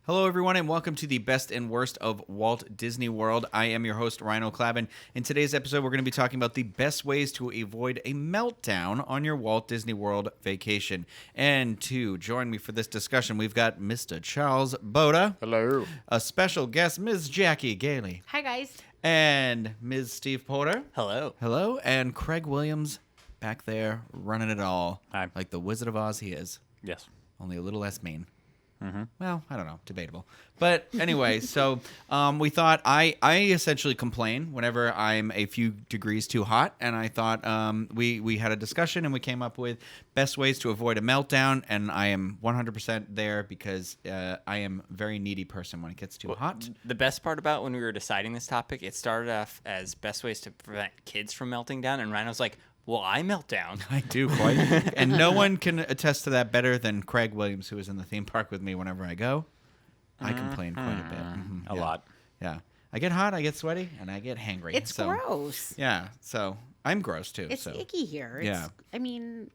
Hello, everyone, and welcome to the best and worst of Walt Disney World. I am your host, Rhino Clavin. In today's episode, we're going to be talking about the best ways to avoid a meltdown on your Walt Disney World vacation. And to join me for this discussion, we've got Mr. Charles Boda. Hello. A special guest, Ms. Jackie Gailey. Hi, guys. And Ms. Steve Porter. Hello. Hello. And Craig Williams back there running it all. Hi. Like the Wizard of Oz he is. Yes. Only a little less mean. Mm-hmm. Well, I don't know. Debatable. But anyway, so we thought I essentially complain whenever I'm a few degrees too hot. And I thought we had a discussion and we came up with best ways to avoid a meltdown. And I am 100% there because I am a very needy person when it gets too hot. The best part about when we were deciding this topic, it started off as best ways to prevent kids from melting down. And Rhino's like, well, I melt down. I do quite. And no one can attest to that better than Craig Williams, who is in the theme park with me whenever I go. I complain quite a bit. A lot. Yeah. I get hot, I get sweaty, and I get hangry. It's gross. Yeah. So I'm gross, too. It's icky here. I mean...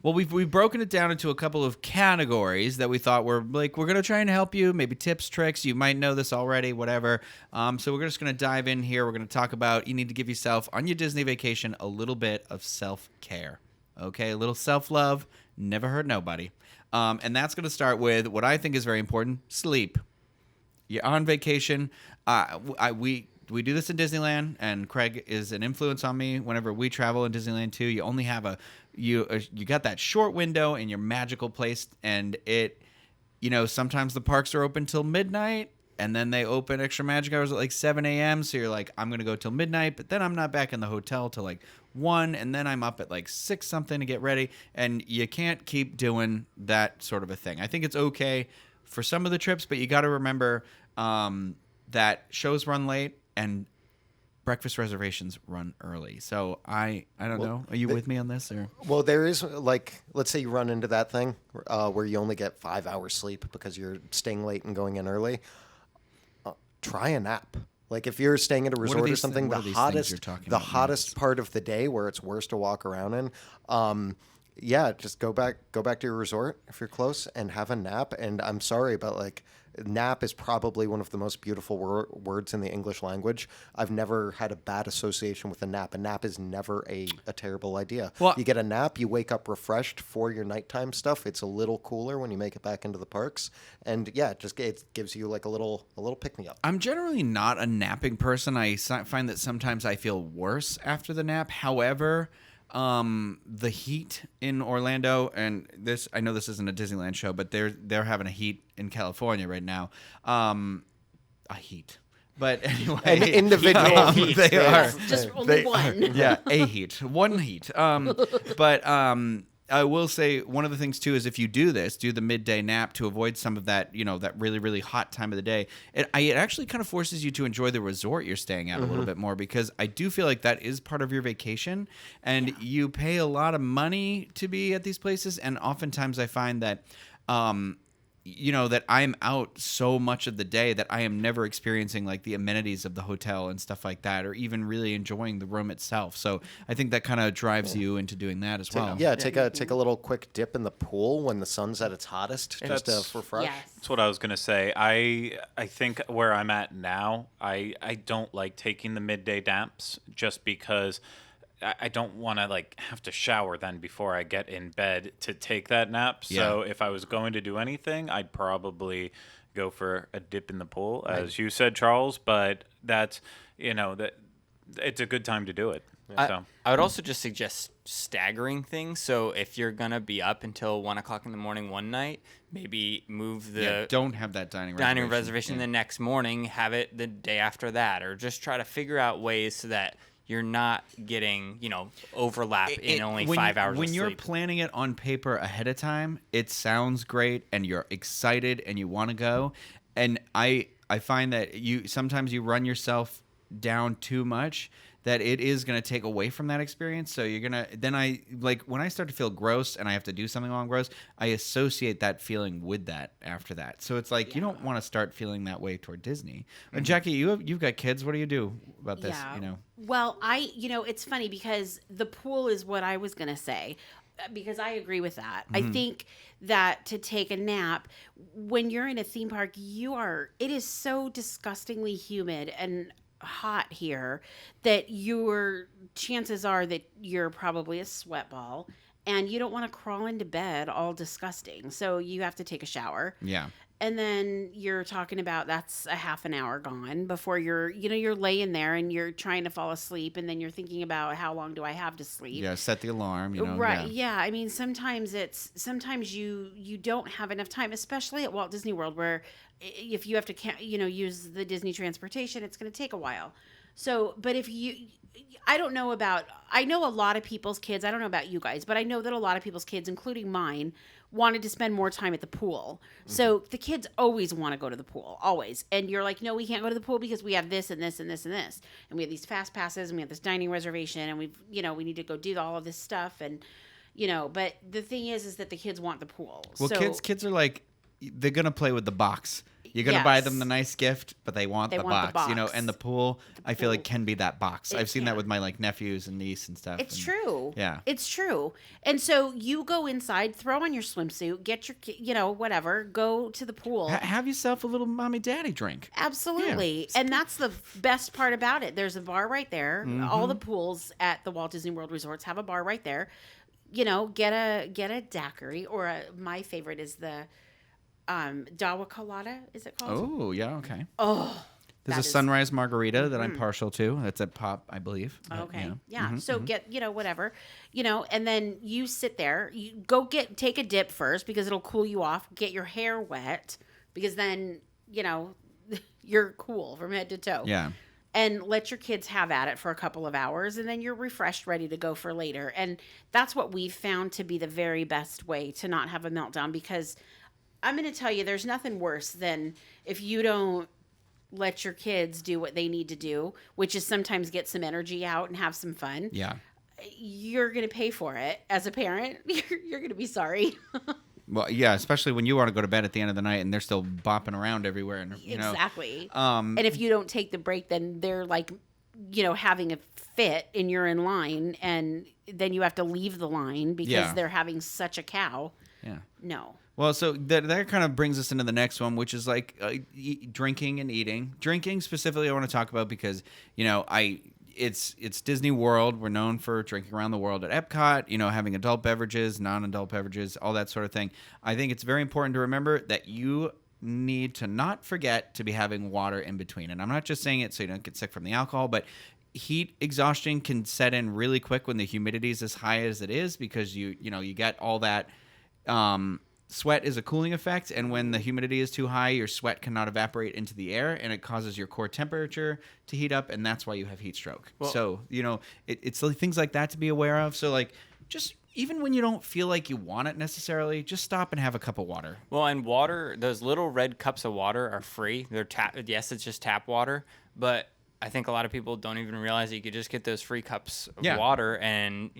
Well, we've broken it down into a couple of categories that we thought were like, we're going to try and help you, maybe tips, tricks. You might know this already, whatever. So we're just going to dive in here. We're going to talk about you need to give yourself on your Disney vacation a little bit of self-care. Okay, a little self-love, never hurt nobody. And that's going to start with what I think is very important, sleep. You're on vacation. We do this in Disneyland, and Craig is an influence on me whenever we travel in Disneyland too. You only have you got that short window in your magical place, and sometimes the parks are open till midnight, and then they open extra magic hours at like 7 a.m. So you're like, I'm gonna go till midnight, but then I'm not back in the hotel till like 1, and then I'm up at like 6 something to get ready, and you can't keep doing that sort of a thing. I think it's okay for some of the trips, but you got to remember that shows run late. And breakfast reservations run early. So I don't know. Are you with me on this? Or? Well, there is, like, let's say you run into that thing where you only get 5 hours sleep because you're staying late and going in early. Try a nap. Like, if you're staying at a resort or something, the hottest part of the day where it's worse to walk around in, just go back to your resort if you're close and have a nap. And I'm sorry, but like, nap is probably one of the most beautiful words in the English language. I've never had a bad association with a nap. A nap is never a terrible idea. Well, you get a nap, you wake up refreshed for your nighttime stuff. It's a little cooler when you make it back into the parks. And yeah, it gives you like a little pick-me-up. I'm generally not a napping person. I find that sometimes I feel worse after the nap. However, the heat in Orlando, and this, I know this isn't a Disneyland show, but they're having a heat in California right now. A heat. But anyway, an individual heat. They are just only one. Yeah, a heat, one heat. But I will say one of the things too is if you do the midday nap to avoid some of that, that really, really hot time of the day, it actually kind of forces you to enjoy the resort you're staying at a little bit more, because I do feel like that is part of your vacation, and you pay a lot of money to be at these places, and oftentimes I find that that I'm out so much of the day that I am never experiencing like the amenities of the hotel and stuff like that, or even really enjoying the room itself. So I think that kind of drives you into doing that as well. Yeah, take a little quick dip in the pool when the sun's at its hottest, just to refresh. Yes. That's what I was going to say. I think where I'm at now, I don't like taking the midday naps just because I don't want to like have to shower then before I get in bed to take that nap. So if I was going to do anything, I'd probably go for a dip in the pool, as you said, Charles. But that's that it's a good time to do it. I would also just suggest staggering things. So if you're going to be up until 1 o'clock in the morning one night, maybe move don't have that dining reservation the next morning, have it the day after that, or just try to figure out ways so that you're not getting, overlap in only 5 hours of sleep. When you're planning it on paper ahead of time, it sounds great and you're excited and you want to go. And I find that sometimes you run yourself down too much, that it is going to take away from that experience. So you're going to, when I start to feel gross and I have to do something while I'm gross, I associate that feeling with that after that. So it's like, you don't want to start feeling that way toward Disney. Mm-hmm. Jackie, you've got kids. What do you do about this? Well, it's funny because the pool is what I was going to say. because I agree with that. Mm-hmm. I think that to take a nap when you're in a theme park, it is so disgustingly humid and hot here that your chances are that you're probably a sweat ball and you don't want to crawl into bed all disgusting. So you have to take a shower. Yeah. And then you're talking about that's a half an hour gone before you're laying there and you're trying to fall asleep, and then you're thinking about how long do I have to sleep. Yeah, set the alarm, Right. Yeah. I mean, sometimes you don't have enough time, especially at Walt Disney World, where if you have to, use the Disney transportation, it's going to take a while. So, but I know a lot of people's kids, I don't know about you guys, but I know that a lot of people's kids, including mine, wanted to spend more time at the pool. So the kids always want to go to the pool, always. And you're like, no, we can't go to the pool because we have this and this and this and this. And we have these fast passes and we have this dining reservation and we need to go do all of this stuff. And, but the thing is that the kids want the pool. Well, so, kids are like, they're going to play with the box. You're going to buy them the nice gift, but they want the box, and the pool, I feel like can be that box. I've seen that with my nephews and niece and stuff. It's true. Yeah. It's true. And so you go inside, throw on your swimsuit, get your, whatever, go to the pool. Have yourself a little mommy daddy drink. Absolutely. Yeah. And that's the best part about it. There's a bar right there. Mm-hmm. All the pools at the Walt Disney World resorts have a bar right there. Get a daiquiri, or my favorite is the Dawa Colada, is it called? Oh, yeah, okay. Oh, there's a sunrise margarita that I'm partial to. That's at Pop, I believe. Okay. Yeah. So get, whatever, and then you sit there, you go take a dip first because it'll cool you off. Get your hair wet because then, you're cool from head to toe. Yeah. And let your kids have at it for a couple of hours, and then you're refreshed, ready to go for later. And that's what we've found to be the very best way to not have a meltdown, because I'm going to tell you, there's nothing worse than if you don't let your kids do what they need to do, which is sometimes get some energy out and have some fun. Yeah. You're going to pay for it as a parent. You're going to be sorry. Well, yeah, especially when you want to go to bed at the end of the night and they're still bopping around everywhere. And, exactly. And if you don't take the break, then they're like, having a fit and you're in line, and then you have to leave the line because they're having such a cow. Yeah. No. Well, so that kind of brings us into the next one, which is drinking and eating. Drinking specifically, I want to talk about because it's Disney World. We're known for drinking around the world at Epcot. Having adult beverages, non-adult beverages, all that sort of thing. I think it's very important to remember that you need to not forget to be having water in between. And I'm not just saying it so you don't get sick from the alcohol, but heat exhaustion can set in really quick when the humidity is as high as it is, because you get all that. Sweat is a cooling effect, and when the humidity is too high, your sweat cannot evaporate into the air, and it causes your core temperature to heat up, and that's why you have heat stroke. Well, so, it's things like that to be aware of. So, just even when you don't feel like you want it necessarily, just stop and have a cup of water. Well, and water, those little red cups of water are free. They're yes, it's just tap water, but I think a lot of people don't even realize that you could just get those free cups of water, and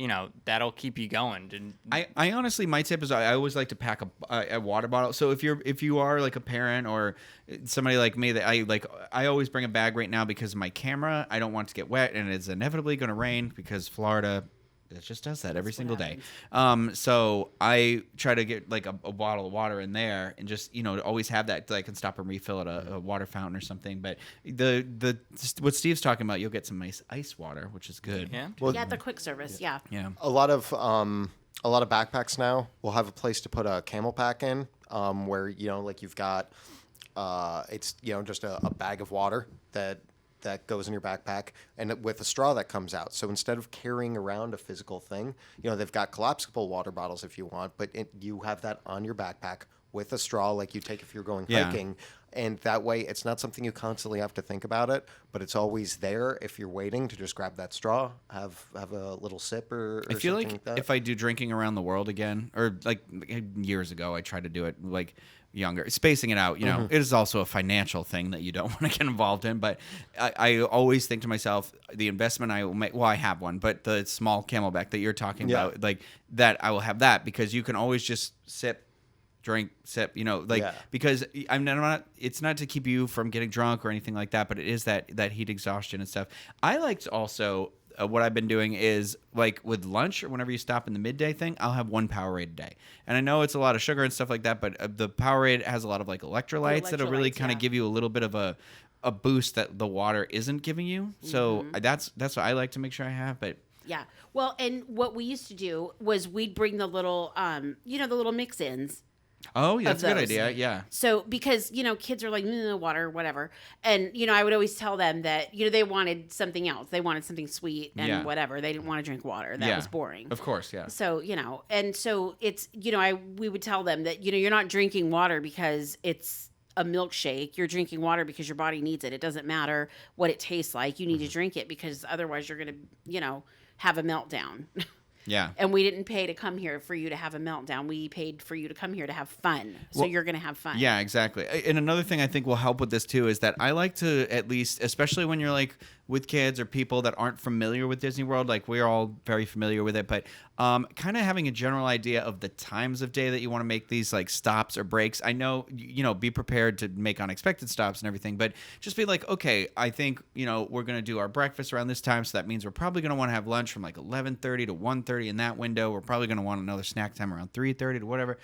that'll keep you going. I honestly, my tip is I always like to pack a water bottle. So if you are like a parent or somebody like me, that I always bring a bag right now because of my camera. I don't want it to get wet, and it's inevitably going to rain because Florida. It just does that every single day. So I try to get a bottle of water in there, and just always have that, I can stop and refill at a water fountain or something. But what Steve's talking about, you'll get some nice ice water, which is good. Yeah, the quick service. Yeah. A lot of backpacks now will have a place to put a camel pack in, where you've got it's just a bag of water that goes in your backpack, and with a straw that comes out. So instead of carrying around a physical thing, they've got collapsible water bottles if you want, but you have that on your backpack with a straw like you take if you're going hiking. And that way it's not something you constantly have to think about it, but it's always there if you're waiting to just grab that straw, have a little sip or I feel something like that. If I do drinking around the world again, or years ago, I tried to do it younger, spacing it out, it is also a financial thing that you don't want to get involved in. But I always think to myself, the investment I will make, I have one, but the small Camelback that you're talking about, that I will have that, because you can always just sip, drink, sip, because I'm not, it's not to keep you from getting drunk or anything like that, but it is that heat exhaustion and stuff. I like to also, what I've been doing is like with lunch or whenever you stop in the midday thing, I'll have one Powerade a day. And I know it's a lot of sugar and stuff like that, but the Powerade has a lot of like electrolytes that'll really kind of give you a little bit of a boost that the water isn't giving you. So that's what I like to make sure I have. But yeah, well, and what we used to do was we'd bring the little, the little mix-ins. Oh, yeah, that's a good idea. Yeah. So because, kids are like, water, whatever. And, I would always tell them that, they wanted something else. They wanted something sweet and whatever. They didn't want to drink water. That was boring. Of course, yeah. So, and so it's, we would tell them that, you're not drinking water because it's a milkshake. You're drinking water because your body needs it. It doesn't matter what it tastes like. You need to drink it because otherwise you're going to, have a meltdown. Yeah. And we didn't pay to come here for you to have a meltdown. We paid for you to come here to have fun. So you're going to have fun. Yeah, exactly. And another thing I think will help with this too is that I like to at least, especially when you're like with kids or people that aren't familiar with Disney World, like we're all very familiar with it, but kind of having a general idea of the times of day that you want to make these like stops or breaks. I know, be prepared to make unexpected stops and everything, but just be like, okay, I think, we're going to do our breakfast around this time. So that means we're probably going to want to have lunch from like 11:30 to 1:30 in that window. We're probably going to want another snack time around 3:30 to whatever.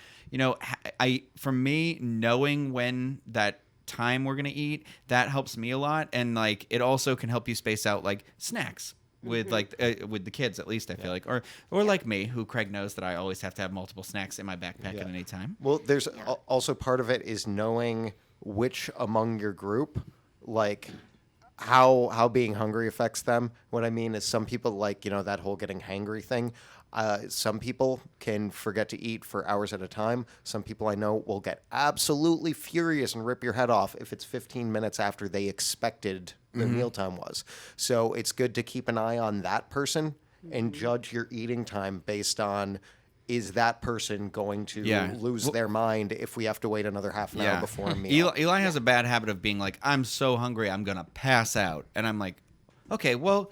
For me, knowing when that time we're going to eat, that helps me a lot. And like, it also can help you space out like snacks with with the kids, at least I feel like, or like me, who Craig knows that I always have to have multiple snacks in my backpack at any time. Well, there's also part of it is knowing which among your group, like how being hungry affects them. What I mean is some people like, that whole getting hangry thing. Some people can forget to eat for hours at a time. Some people I know will get absolutely furious and rip your head off if it's 15 minutes after they expected their mealtime was. So it's good to keep an eye on that person and judge your eating time based on, is that person going to lose their mind if we have to wait another half an hour before a meal? Eli has a bad habit of being like, I'm so hungry, I'm going to pass out. And I'm like, okay, well,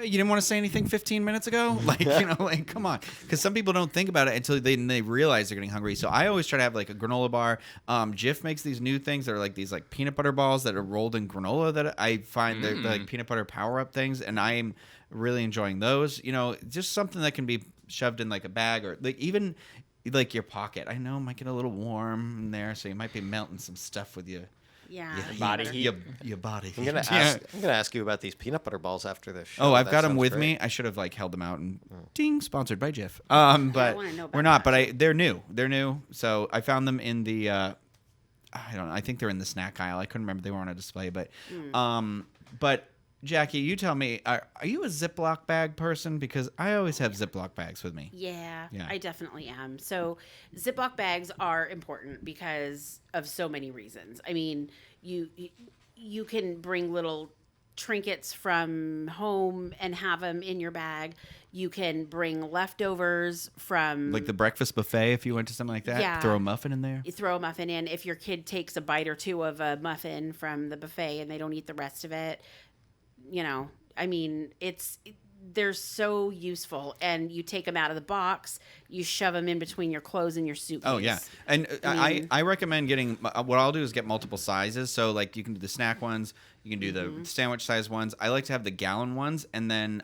you didn't want to say anything 15 minutes ago? Like, come on. Because some people don't think about it until they realize they're getting hungry. So I always try to have like a granola bar. Jif makes these new things that are like these like peanut butter balls that are rolled in granola that I find they're like peanut butter power-up things. And I'm really enjoying those. Just something that can be shoved in like a bag or like even like your pocket. I know it might get a little warm in there, so you might be melting some stuff with you. Yeah, body heat. Your body heat. I'm gonna ask you about these peanut butter balls after this show. Oh, I've got them with me. I should have like held them out and ding, sponsored by Jif. But we're not. But they're new. They're new. So I found them in the. I don't know. I think they're in the snack aisle. I couldn't remember. They were on a display, but. But Jackie, you tell me, are you a Ziploc bag person? Because I always have Ziploc bags with me. Yeah, I definitely am. So Ziploc bags are important because of so many reasons. I mean, you can bring little trinkets from home and have them in your bag. You can bring leftovers from... Like the breakfast buffet, if you went to something like that? Yeah. Throw a muffin in there? You throw a muffin in. If your kid takes a bite or two of a muffin from the buffet and they don't eat the rest of it, I mean, they're so useful. And you take them out of the box, you shove them in between your clothes and your suitcase. Oh, yeah. And I recommend getting, what I'll do is get multiple sizes. So, like, you can do the snack ones, you can do the sandwich size ones. I like to have the gallon ones and then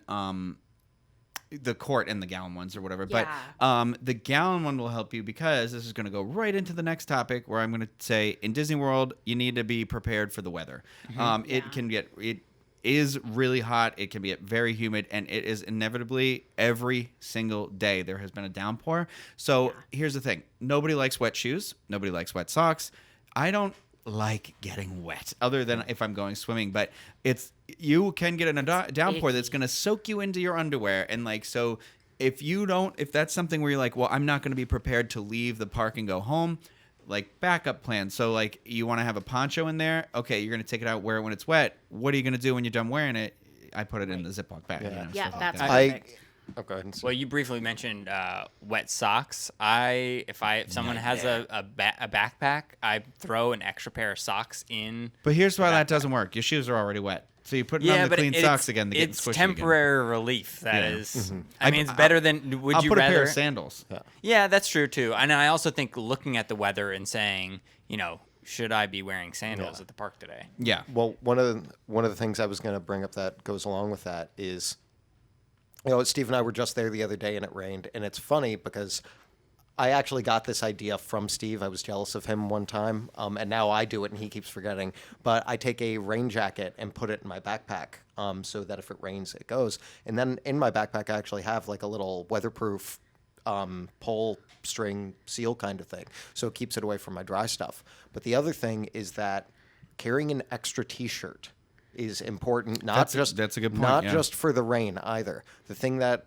the quart and the gallon ones or whatever. Yeah. But the gallon one will help you because this is going to go right into the next topic where I'm going to say in Disney World, you need to be prepared for the weather. It is really hot. It can be very humid, and it is inevitably every single day there has been a downpour. So here's the thing. Nobody likes wet shoes. Nobody likes wet socks. I don't like getting wet other than if I'm going swimming, but you can get a downpour that's going to soak you into your underwear. And like, so if that's something where you're like, well, I'm not going to be prepared to leave the park and go home, like backup plan. So like you want to have a poncho in there. Okay. You're going to take it out, wear it when it's wet. What are you going to do when you're done wearing it? I put it in the Ziploc bag. Yeah, that's perfect. Go ahead. Well, you briefly mentioned wet socks. If someone has a backpack, I throw an extra pair of socks in. But here's why that doesn't work. Your shoes are already wet. So you put on the clean socks again. It's temporary relief. That is. Mm-hmm. I mean, it's better than. Would I'll you put rather a pair of sandals? Yeah, that's true too. And I also think looking at the weather and saying, should I be wearing sandals at the park today? Yeah. Well, one of the things I was going to bring up that goes along with that is Steve and I were just there the other day and it rained. And it's funny because I actually got this idea from Steve. I was jealous of him one time, and now I do it, and he keeps forgetting. But I take a rain jacket and put it in my backpack so that if it rains, it goes. And then in my backpack, I actually have like a little weatherproof pole string seal kind of thing, so it keeps it away from my dry stuff. But the other thing is that carrying an extra T-shirt is important. That's a good point. Not just for the rain either. The thing that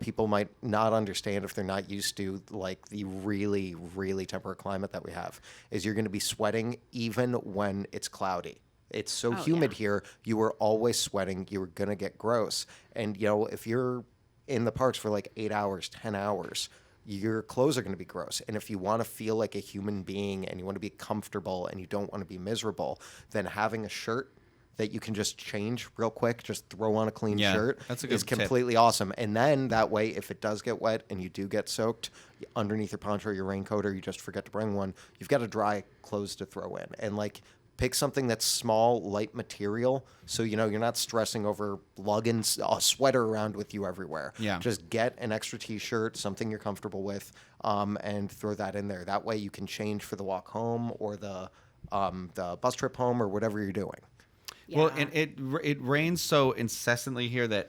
people might not understand if they're not used to like the really, really temperate climate that we have is you're going to be sweating even when it's cloudy. It's so humid here. You are always sweating. You're going to get gross. And, if you're in the parks for like 8 hours, 10 hours, your clothes are going to be gross. And if you want to feel like a human being and you want to be comfortable and you don't want to be miserable, then having a shirt that you can just change real quick, just throw on a clean shirt, is completely awesome. And then that way, if it does get wet and you do get soaked underneath your poncho or your raincoat, or you just forget to bring one, you've got a dry clothes to throw in. And like, pick something that's small, light material, so you're not stressing over lugging a sweater around with you everywhere. Yeah. Just get an extra T-shirt, something you're comfortable with, and throw that in there. That way you can change for the walk home or the bus trip home or whatever you're doing. Yeah. Well, and it rains so incessantly here that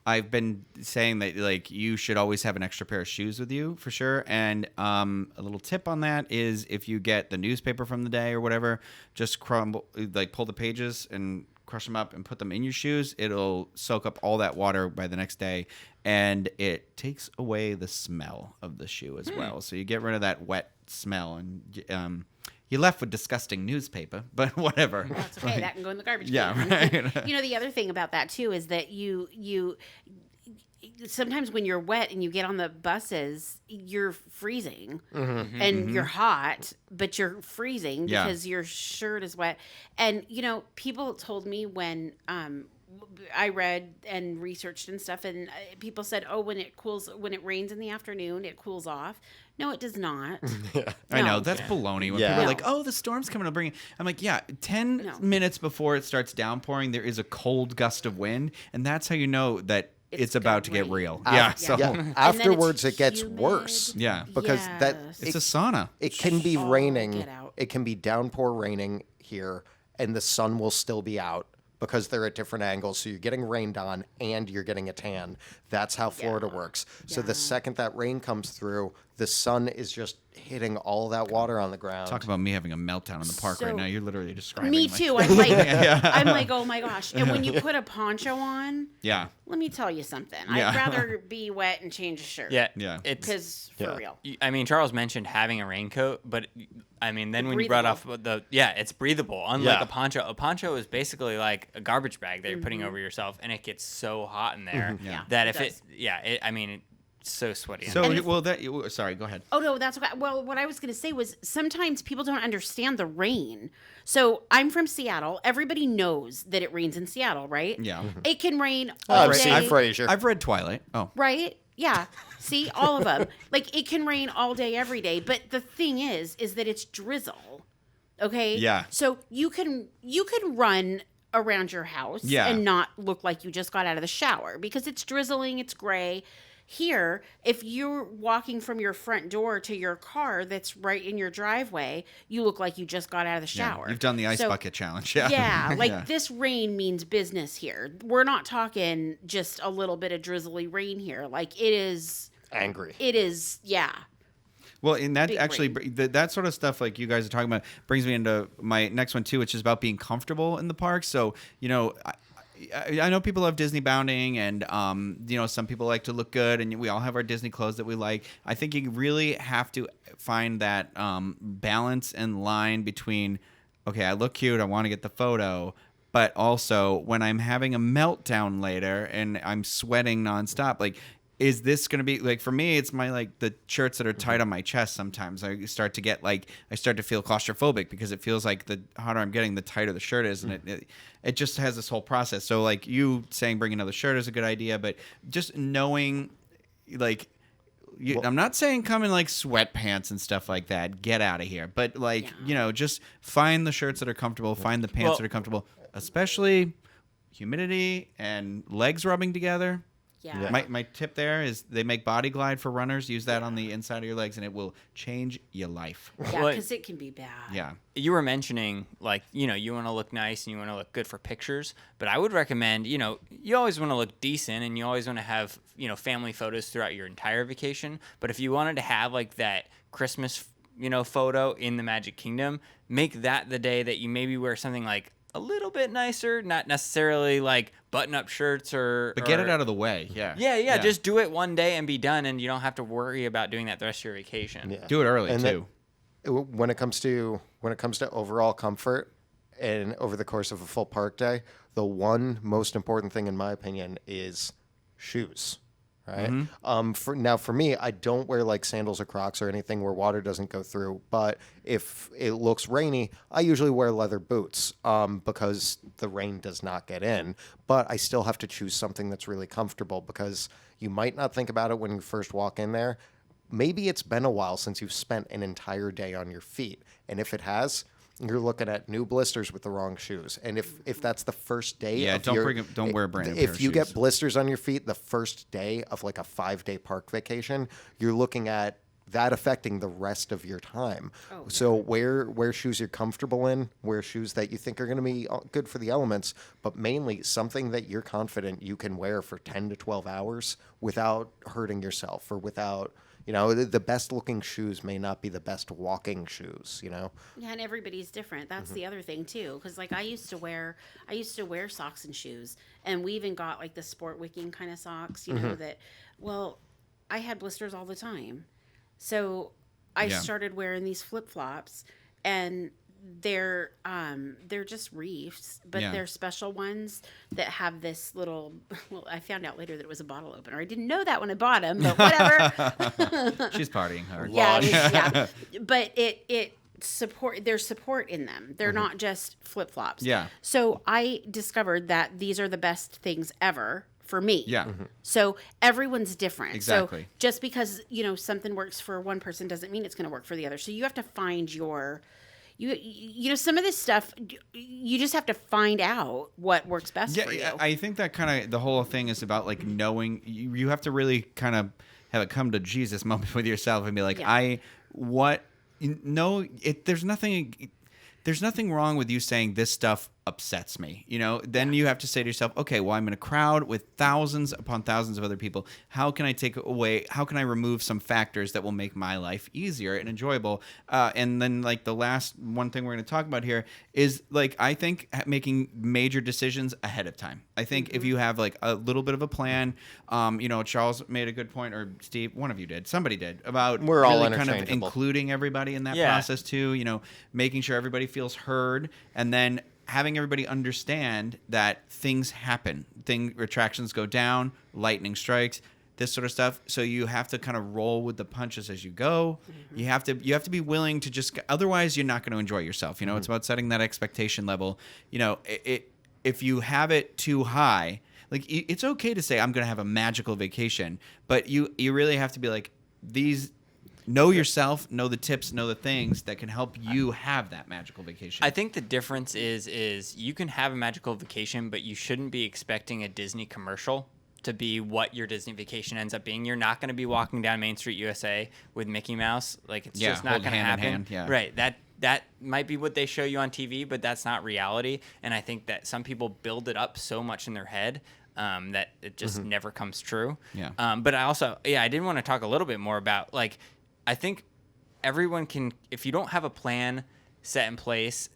I've been saying that like you should always have an extra pair of shoes with you for sure. And a little tip on that is if you get the newspaper from the day or whatever, just pull the pages and crush them up and put them in your shoes. It'll soak up all that water by the next day, and it takes away the smell of the shoe as well. So you get rid of that wet smell, and you're left with disgusting newspaper, but whatever. That's okay. That can go in the garbage can. Yeah, right. The other thing about that too is that you sometimes when you're wet and you get on the buses, you're freezing and you're hot, but you're freezing because your shirt is wet. And people told me when I read and researched and stuff, and people said, "Oh, when it rains in the afternoon, it cools off." No, it does not. I know that's baloney. When people are like, "Oh, the storm's coming to bring it," I'm like, "Yeah, 10 minutes before it starts downpouring, there is a cold gust of wind, and that's how you know that it's about to get real." Afterwards, it gets worse. Yeah, because it's a sauna. It can be raining. It can be downpour raining here, and the sun will still be out, because they're at different angles. So you're getting rained on and you're getting a tan. That's how Florida works. So the second that rain comes through, the sun is just hitting all that water on the ground. Talk about me having a meltdown in the park right now. You're literally describing me too. I'm like, oh my gosh. And when you put a poncho on, let me tell you something. I'd rather be wet and change a shirt. Yeah. Because for real. I mean, Charles mentioned having a raincoat, but I mean, then when you brought off it's breathable. Unlike a poncho is basically like a garbage bag that you're putting over yourself, and it gets so hot in there that if it's so sweaty. So, sorry, go ahead. Oh, no, that's okay. Well, what I was going to say was sometimes people don't understand the rain. So I'm from Seattle. Everybody knows that it rains in Seattle, right? Yeah. It can rain all day. I've read Twilight. Oh. Right? Yeah. See, all of them. Like, it can rain all day, every day. But the thing is that it's drizzle. Okay? Yeah. So you can run around your house and not look like you just got out of the shower because it's drizzling, it's gray. Here, if you're walking from your front door to your car that's right in your driveway, you look like you just got out of the shower. You've done the ice bucket challenge. This rain means business here. We're not talking just a little bit of drizzly rain here. Like, it is... angry. It is, Well, and that actually, that sort of stuff like you guys are talking about brings me into my next one too, which is about being comfortable in the park. So, I know people love Disney bounding, and some people like to look good, and we all have our Disney clothes that we like. I think you really have to find that balance and line between, okay, I look cute, I want to get the photo, but also when I'm having a meltdown later and I'm sweating nonstop, like, is this going to be like, for me, it's my, like, the shirts that are tight on my chest. Sometimes I start to get I start to feel claustrophobic because it feels like the hotter I'm getting, the tighter the shirt is. And it just has this whole process. So like you saying bring another shirt is a good idea, but just knowing I'm not saying come in like sweatpants and stuff like that. Get out of here. But just find the shirts that are comfortable, find the pants that are comfortable, especially humidity and legs rubbing together. Yeah. My tip there is they make Body Glide for runners. Use that on the inside of your legs, and it will change your life. Yeah, because it can be bad. Yeah. You were mentioning, like, you want to look nice and you want to look good for pictures, but I would recommend, you always want to look decent and you always want to have, family photos throughout your entire vacation. But if you wanted to have like that Christmas, photo in the Magic Kingdom, make that the day that you maybe wear something like a little bit nicer, not necessarily like button-up shirts but get it out of the way. Yeah. Just do it one day and be done, and you don't have to worry about doing that the rest of your vacation. Yeah. Do it early and too. When it comes to overall comfort and over the course of a full park day, the one most important thing in my opinion is shoes. Right. For me, I don't wear like sandals or Crocs or anything where water doesn't go through. But if it looks rainy, I usually wear leather boots because the rain does not get in. But I still have to choose something that's really comfortable because you might not think about it when you first walk in there. Maybe it's been a while since you've spent an entire day on your feet. And if it has, you're looking at new blisters with the wrong shoes. And if that's the first day, don't wear a brand new pair If of you shoes. get blisters on your feet the first day of like a 5-day park vacation, you're looking at that affecting the rest of your time. So wear shoes you're comfortable in, wear shoes that you think are going to be good for the elements, but mainly something that you're confident you can wear for 10 to 12 hours without hurting yourself or without. The best looking shoes may not be the best walking shoes, Yeah, and everybody's different. That's the other thing too, because like I used to wear socks and shoes, and we even got like the sport wicking kind of socks, that. Well, I had blisters all the time, so I started wearing these flip flops, and they're just reefs, but they're special ones that have this little. Well, I found out later that it was a bottle opener. I didn't know that when I bought them, but whatever. She's partying hard. Yeah. But there's support in them. They're not just flip flops. Yeah. So I discovered that these are the best things ever for me. Yeah. So everyone's different. Exactly. So just because something works for one person doesn't mean it's going to work for the other. So you have to find your. Some of this stuff, you just have to find out what works best for you. Yeah, I think that kind of the whole thing is about like knowing. You have to really kind of have a come to Jesus moment with yourself and be like, there's nothing wrong with you saying this stuff upsets me. Then you have to say to yourself, okay, well, I'm in a crowd with thousands upon thousands of other people. How can I remove some factors that will make my life easier and enjoyable? And then like the last one thing we're going to talk about here is like, I think making major decisions ahead of time. I think if you have like a little bit of a plan, Charles made a good point, or Steve, one of you did, somebody did, about we're all really kind of including everybody in that process too, making sure everybody feels heard, and then having everybody understand that things happen. Attractions go down, lightning strikes, this sort of stuff. So you have to kind of roll with the punches as you go. You have to be willing to just. Otherwise, you're not going to enjoy yourself. It's about setting that expectation level. If you have it too high, like it's okay to say I'm going to have a magical vacation, but you really have to be like these. Know yourself, know the tips, know the things that can help you have that magical vacation. I think the difference is you can have a magical vacation, but you shouldn't be expecting a Disney commercial to be what your Disney vacation ends up being. You're not going to be walking down Main Street, USA with Mickey Mouse. Like, it's just not going to happen. Hand, yeah. Right. That might be what they show you on TV, but that's not reality. And I think that some people build it up so much in their head that it just never comes true. Yeah. But I did want to talk a little bit more about, like, I think everyone can, if you don't have a plan set in place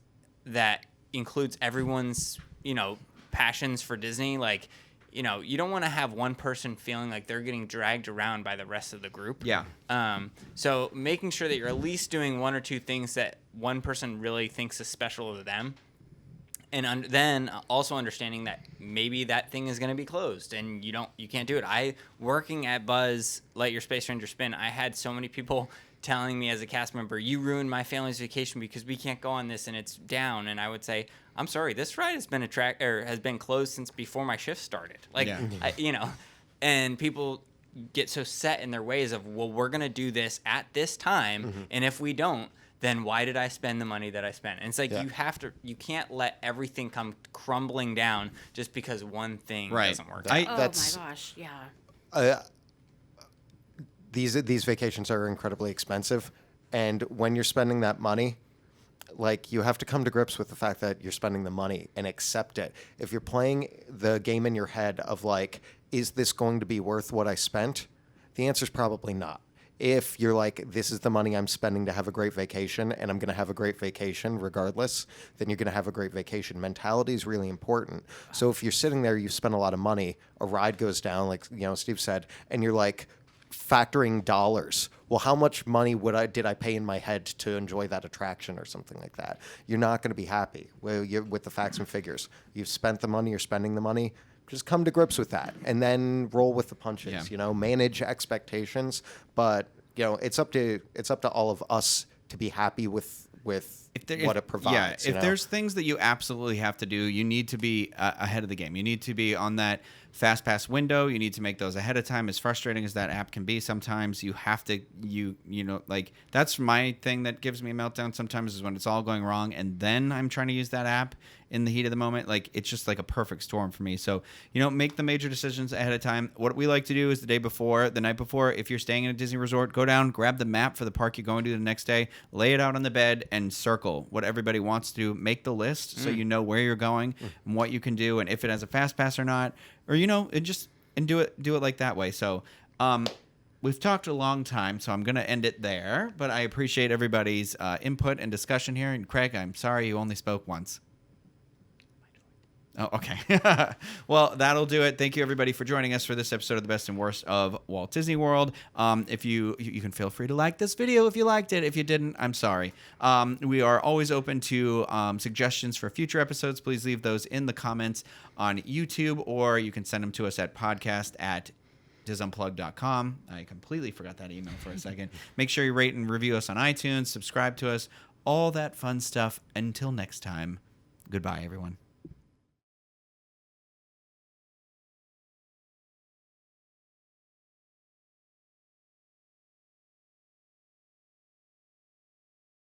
that includes everyone's, passions for Disney, like, you don't want to have one person feeling like they're getting dragged around by the rest of the group. Yeah. So making sure that you're at least doing one or two things that one person really thinks is special to them. And then also understanding that maybe that thing is going to be closed and you can't do it. Working at Buzz Lightyear Space Ranger Spin, I had so many people telling me as a cast member, you ruined my family's vacation because we can't go on this and it's down. And I would say, I'm sorry, this ride has been closed since before my shift started. Like, yeah. And people get so set in their ways of, well, we're going to do this at this time. And if we don't, then why did I spend the money that I spent? And it's like you can't let everything come crumbling down just because one thing doesn't work. Oh my gosh, yeah. These vacations are incredibly expensive, and when you're spending that money, like, you have to come to grips with the fact that you're spending the money and accept it. If you're playing the game in your head of like, is this going to be worth what I spent? The answer is probably not. If you're like, this is the money I'm spending to have a great vacation, and I'm going to have a great vacation regardless, then you're going to have a great vacation. Mentality is really important. So if you're sitting there, you've spent a lot of money, a ride goes down, like, you know, Steve said, and you're like factoring dollars. Well, how much money did I pay in my head to enjoy that attraction or something like that? You're not going to be happy with the facts and figures. You've spent the money, you're spending the money. Just come to grips with that, and then roll with the punches. Yeah. You know, manage expectations, but you know, it's up to all of us to be happy with what it provides. Yeah, if there's things that you absolutely have to do, you need to be ahead of the game. You need to be on that fast pass window. You need to make those ahead of time. As frustrating as that app can be, sometimes you have to you know, like, that's my thing that gives me a meltdown sometimes, is when it's all going wrong and then I'm trying to use that app in the heat of the moment. Like, it's just like a perfect storm for me. So, you know, make the major decisions ahead of time. What we like to do is the night before, if you're staying in a Disney resort, go down, grab the map for the park you're going to the next day, lay it out on the bed, and circle what everybody wants to do. Make the list so you know where you're going and what you can do, and if it has a fast pass or not, or, you know, and do it like that way. So, we've talked a long time, so I'm going to end it there, but I appreciate everybody's input and discussion here. And Craig, I'm sorry you only spoke once. Oh, okay. Well, that'll do it. Thank you, everybody, for joining us for this episode of The Best and Worst of Walt Disney World. If you can feel free to like this video if you liked it. If you didn't, I'm sorry. We are always open to suggestions for future episodes. Please leave those in the comments on YouTube, or you can send them to us at podcast@disunplug.com. I completely forgot that email for a second. Make sure you rate and review us on iTunes, subscribe to us, all that fun stuff. Until next time, goodbye, everyone.